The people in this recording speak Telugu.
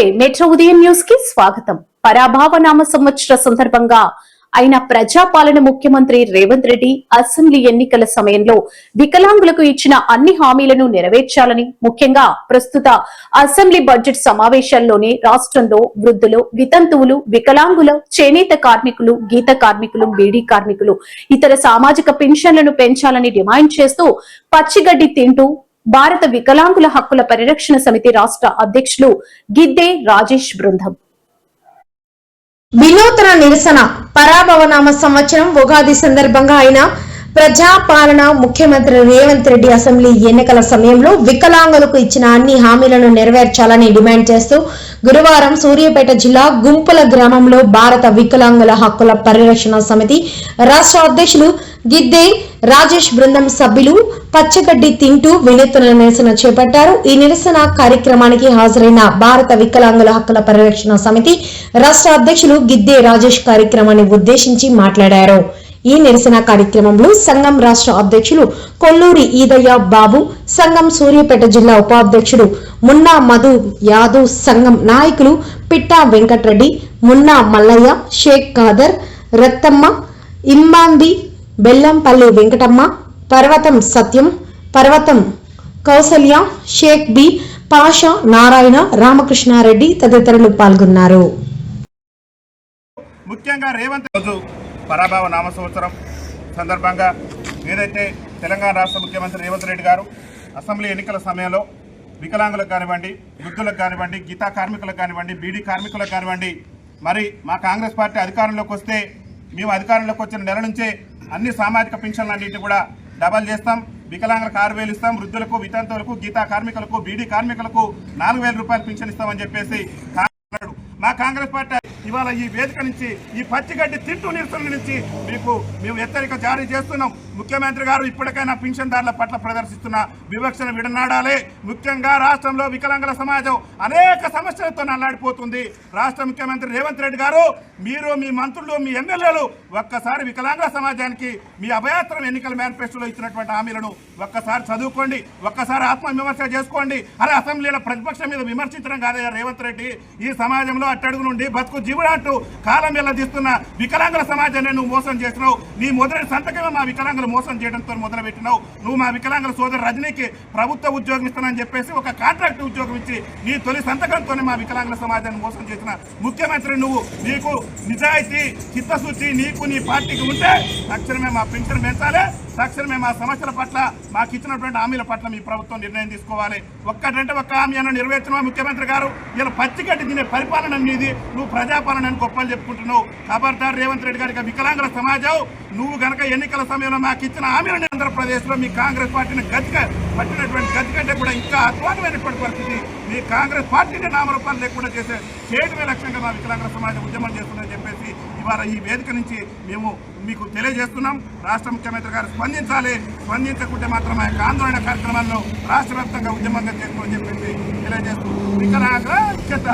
నమస్తే మెట్రో ఉదయం న్యూస్ కి స్వాగతం. పరాభవ నామ సంవత్సర సందర్భంగా అయిన ప్రజాపాలన ముఖ్యమంత్రి రేవంత్ రెడ్డి అసెంబ్లీ ఎన్నికల సమయంలో వికలాంగులకు ఇచ్చిన అన్ని హామీలను నెరవేర్చాలని, ముఖ్యంగా ప్రస్తుత అసెంబ్లీ బడ్జెట్ సమావేశాల్లోనే రాష్ట్రంలో వృద్ధులు, వితంతువులు, వికలాంగులు, చేనేత కార్మికులు, గీత కార్మికులు, బీడీ కార్మికులు, ఇతర సామాజిక పెన్షన్లను పెంచాలని డిమాండ్ చేస్తూ పచ్చిగడ్డి తింటూ భారత వికలాంగుల హక్కుల పరిరక్షణ సమితి రాష్ట్ర అధ్యక్షులు గిద్దే రాజేష్ బృందం వినూత్న నిరసన. పరాభవనామ సంవత్సరం ఉగాది సందర్భంగా అయిన ప్రజాపాలన ముఖ్యమంత్రి రేవంత్ రెడ్డి అసెంబ్లీ ఎన్నికల సమయంలో వికలాంగులకు ఇచ్చిన అన్ని హామీలను నెరవేర్చాలని డిమాండ్ చేస్తూ గురువారం సూర్యాపేట జిల్లా గుంపుల గ్రామంలో భారత వికలాంగుల హక్కుల పరిరక్షణ సమితి రాష్ట్ర అధ్యక్షులు గిద్దే రాజేష్ బృందం సభ్యులు పచ్చగడ్డి తింటూ వినూత్న నిరసన చేపట్టారు. ఈ నిరసన కార్యక్రమానికి హాజరైన భారత వికలాంగుల హక్కుల పరిరక్షణ సమితి రాష్ట్ర అధ్యక్షులు గిద్దే రాజేష్ కార్యక్రమాన్ని ఉద్దేశించి మాట్లాడారు. ఈ నిరసన కార్యక్రమంలో సంఘం రాష్ట్ర అధ్యక్షులు కొల్లూరి ఈదయ్య బాబు, సంఘం సూర్యాపేట జిల్లా ఉపాధ్యక్షుడు మున్నా మధు యాదవ్, సంఘం నాయకులు పిట్టా వెంకటరెడ్డి, మున్నా మల్లయ్య, షేక్ ఖాదర్, రత్తమ్మ, ఇమ్మాంది, బెల్లంపల్లి వెంకటమ్మ, పర్వతం సత్యం, పర్వతం కౌసల్య, షేక్ బి, పాషా, నారాయణ, రామకృష్ణారెడ్డి తదితరులు పాల్గొన్నారు. ముఖ్యంగా రేవంత్ రోజు పరాభవ నామ సంవత్సరం సందర్భంగా ఏదైతే తెలంగాణ రాష్ట్ర ముఖ్యమంత్రి రేవంత్ రెడ్డి గారు అసెంబ్లీ ఎన్నికల సమయంలో వికలాంగులకు కానివ్వండి, వృద్ధులకు కానివ్వండి, గీతా కార్మికులకు కానివ్వండి, బీడీ కార్మికులకు కానివ్వండి, మరి మా కాంగ్రెస్ పార్టీ అధికారంలోకి వస్తే మేము అధికారంలోకి వచ్చిన నెల నుంచే అన్ని సామాజిక పెన్షన్లన్నింటినీ కూడా డబల్ చేస్తాం. వికలాంగులకు 6,000 ఇస్తాం, వృద్ధులకు, వితంతువులకు, గీతా కార్మికులకు, బీడీ కార్మికులకు 4,000 రూపాయలు పెన్షన్ ఇస్తామని చెప్పేసి మా కాంగ్రెస్ పార్టీ ఇవాళ ఈ వేదిక నుంచి ఈ పచ్చిగడ్డి తింటూ నిరసన నుంచి మేము హెచ్చరిక జారీ చేస్తున్నాం. ముఖ్యమంత్రి గారు ఇప్పటికైనా పింఛన్దారుల పట్ల ప్రదర్శిస్తున్న వివక్షను విడనాడాలి. ముఖ్యంగా రాష్ట్రంలో వికలాంగుల సమాజం అనేక సమస్యలతో నల్లాడిపోతుంది. రాష్ట్ర ముఖ్యమంత్రి రేవంత్ రెడ్డి గారు, మీరు, మీ మంత్రులు, మీ ఎమ్మెల్యేలు ఒక్కసారి వికలాంగుల సమాజానికి మీ అభయాత్రం ఎన్నికల మేనిఫెస్టోలో ఇచ్చినటువంటి హామీలను ఒక్కసారి చదువుకోండి, ఒక్కసారి ఆత్మవిమర్శ చేసుకోండి. అరే అసెంబ్లీలో ప్రతిపక్షం మీద విమర్శించడం కాదయ్యా రేవంత్ రెడ్డి. ఈ సమాజంలో అట్టడుగు నుండి బతుకు జీవుడంటూ కాలం వెళ్ళదీస్తున్న వికలాంగుల సమాజాన్ని నువ్వు మోసం చేసినావు. నీ మొదటి సంతకమే మా వికలాంగులు మోసం చేయడంతో మొదలుపెట్టినావు. నువ్వు మా వికలాంగుల సోదరు రజనీకి ప్రభుత్వ ఉద్యోగం ఇస్తానని చెప్పేసి ఒక కాంట్రాక్ట్ ఉద్యోగం ఇచ్చి నీ తొలి సంతకంతోనే మా వికలాంగుల సమాజాన్ని మోసం చేసిన ముఖ్యమంత్రి నువ్వు. నీకు నిజాయితీ, చిత్తశుద్ధి నీకు నీ పార్టీకి ఉంటే తక్షణమే మా పెన్షన్ పెంచాలి, తక్షణమే మా సమస్యల పట్ల మాకు ఇచ్చినటువంటి హామీల పట్ల మీ ప్రభుత్వం నిర్ణయం తీసుకోవాలి. ఒక్కటంటే ఒక్క హామీ అన్న నెరవేర్చిన ముఖ్యమంత్రి గారు. ఇలా పచ్చిగడ్డి తినే పరిపాలన నీది, నువ్వు ప్రజాపాలన అని గొప్పలు చెప్పుకుంటున్నావు. ఖబర్దార్ రేవంత్ రెడ్డి గారికి వికలాంగుల సమాజం, నువ్వు గనక ఎన్నికల సమయంలో మాకు ఇచ్చిన హామీలను ఆంధ్రప్రదేశ్లో మీ కాంగ్రెస్ పార్టీని పట్టినటువంటి గతికంటే కూడా ఇంకా అధ్వానమైనటువంటి పరిస్థితి. మీ కాంగ్రెస్ పార్టీని నామరూపాలు లేకుండా చేయడమే లక్ష్యంగా మా వికలాంగుల సమాజం ఉద్యమం చేస్తుందని చెప్పేసి ఇవాళ ఈ వేదిక నుంచి మేము మీకు తెలియజేస్తున్నాం. రాష్ట్ర ముఖ్యమంత్రి గారు స్పందించాలి, స్పందించకుంటే మాత్రం ఆ యొక్క ఆందోళన కార్యక్రమాల్లో రాష్ట్ర వ్యాప్తంగా ఉద్యమంగా చేస్తామని చెప్పేసి తెలియజేస్తూ వికలాంగుల ఐక్యత.